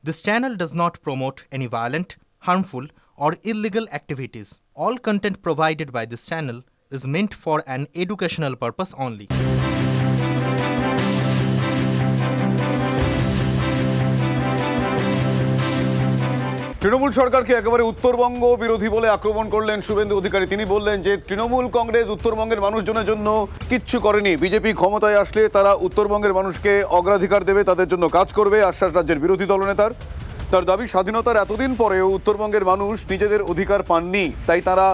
This channel does not promote any violent, harmful, or illegal activities. All content provided by this channel is meant for an educational purpose only. Trinamool সরকারকে একেবারে উত্তরবঙ্গ বিরোধী বলে আক্রমণ করলেন শুভেন্দু অধিকারী। তিনি বললেন যে তৃণমূল কংগ্রেস উত্তরবঙ্গের মানুষজনের জন্য কিচ্ছু করেনি। বিজেপি ক্ষমতায় আসলে তারা উত্তরবঙ্গের মানুষকে অগ্রাধিকার দেবে, তাদের জন্য কাজ করবে, আশ্বাস রাজ্যের বিরোধী দলনেতার। তার দাবি, স্বাধীনতার এতদিন পরেও উত্তরবঙ্গের মানুষ নিজেদের অধিকার পাননি, তাই তারা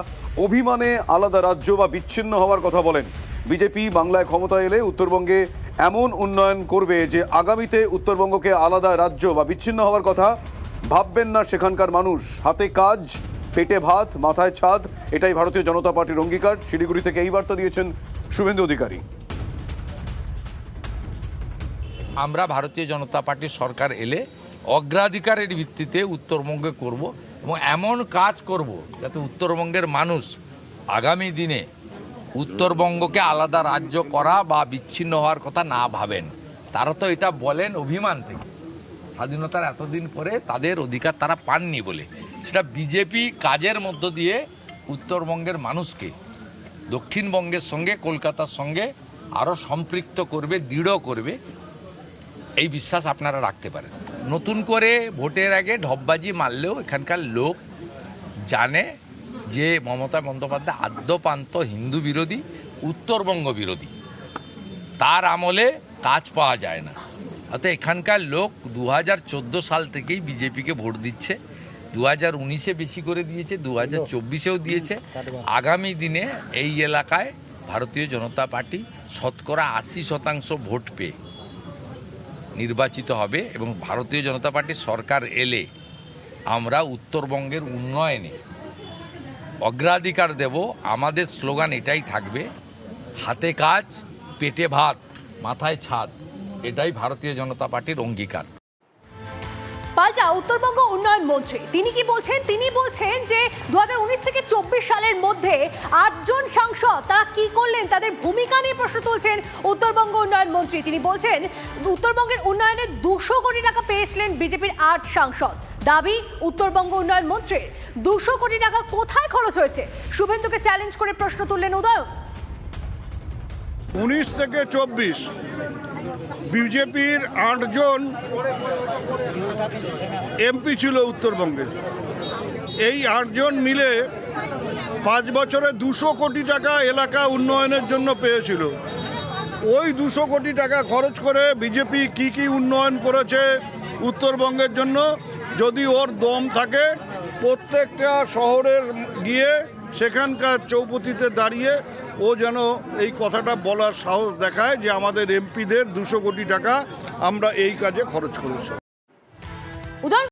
অভিমানে আলাদা রাজ্য বা বিচ্ছিন্ন হওয়ার কথা বলেন। বিজেপি বাংলায় ক্ষমতায় এলে উত্তরবঙ্গে এমন উন্নয়ন করবে যে আগামীতে উত্তরবঙ্গকে আলাদা রাজ্য বা বিচ্ছিন্ন হওয়ার কথা ভাববেন না সেখানকার মানুষ। হাতে কাজ, পেটে ভাত, মাথায় ছাদ, এটাই ভারতীয় জনতা পার্টির অঙ্গীকার। শিলিগুড়ি থেকে এই বার্তা দিয়েছেন শুভেন্দু অধিকারী। আমরা ভারতীয় জনতা পার্টির সরকার এলে অগ্রাধিকারের ভিত্তিতে উত্তরবঙ্গে করব এবং এমন কাজ করব যাতে উত্তরবঙ্গের মানুষ আগামী দিনে উত্তরবঙ্গকে আলাদা রাজ্য করা বা বিচ্ছিন্ন হওয়ার কথা না ভাবেন। তারা তো এটা বলেন অভিমান থেকে, স্বাধীনতার এতদিন পরে তাদের অধিকার তারা পাননি বলে। সেটা বিজেপি কাজের মধ্য দিয়ে উত্তরবঙ্গের মানুষকে দক্ষিণবঙ্গের সঙ্গে, কলকাতার সঙ্গে আরও সম্পৃক্ত করবে, দৃঢ় করবে, এই বিশ্বাস আপনারা রাখতে পারেন। নতুন করে ভোটের আগে ঢপবাজি মারলেও এখানকার লোক জানে যে মমতা বন্দ্যোপাধ্যায় আদ্যপান্ত হিন্দু বিরোধী, উত্তরবঙ্গ বিরোধী। তার আমলে কাজ পাওয়া যায় না। অর্থাৎ এখানকার লোক 2014 সাল থেকেই বিজেপিকে ভোট দিচ্ছে। 2019-এ বেশি করে দিয়েছে, 2024-এও দিয়েছে। আগামী দিনে এই এলাকায় ভারতীয় জনতা পার্টি শতকরা 80% ভোট পেয়ে নির্বাচিত হবে এবং ভারতীয় জনতা পার্টির সরকার এলে আমরা উত্তরবঙ্গের উন্নয়নে অগ্রাধিকার দেব। আমাদের স্লোগান এটাই থাকবে, হাতে কাজ, পেটে ভাত, মাথায় ছাদ, এটাই ভারতীয় জনতা পার্টির অঙ্গীকার। পাল্টা উত্তরবঙ্গ উন্নয়ন মন্ত্রী তিনি কি বলছেন? তিনি বলছেন যে 2019 থেকে 24 সালের মধ্যে 8 জন সাংসদ তারা কি করলেন, তাদের ভূমিকা নিয়ে প্রশ্ন তুলছেন উত্তরবঙ্গ উন্নয়ন মন্ত্রী। তিনি বলছেন উত্তরবঙ্গের উন্নয়নে 200 কোটি টাকা পেয়েছিলেন বিজেপির 8 সাংসদ। দাবি উত্তরবঙ্গ উন্নয়ন মন্ত্রীর, 200 কোটি টাকা কোথায় খরচ হয়েছে? শুভেন্দুকে চ্যালেঞ্জ করে প্রশ্ন তুললেন উদয়ন। 19 থেকে 24 বিজেপির 8 জন এমপি ছিল উত্তরবঙ্গে। এই 8 জন মিলে 5 বছরে 200 কোটি টাকা এলাকা উন্নয়নের জন্য পেয়েছিল। ওই 200 কোটি টাকা খরচ করে বিজেপি কি উন্নয়ন করেছে উত্তরবঙ্গের জন্য, যদি ওর দম থাকে প্রত্যেকটা শহরের গিয়ে সেখানকার চৌপতিতে দাঁড়িয়ে ও যেন এই কথাটা বলার সাহস দেখায় যে আমাদের এমপিদের 200 কোটি টাকা আমরা এই কাজে খরচ করেছি।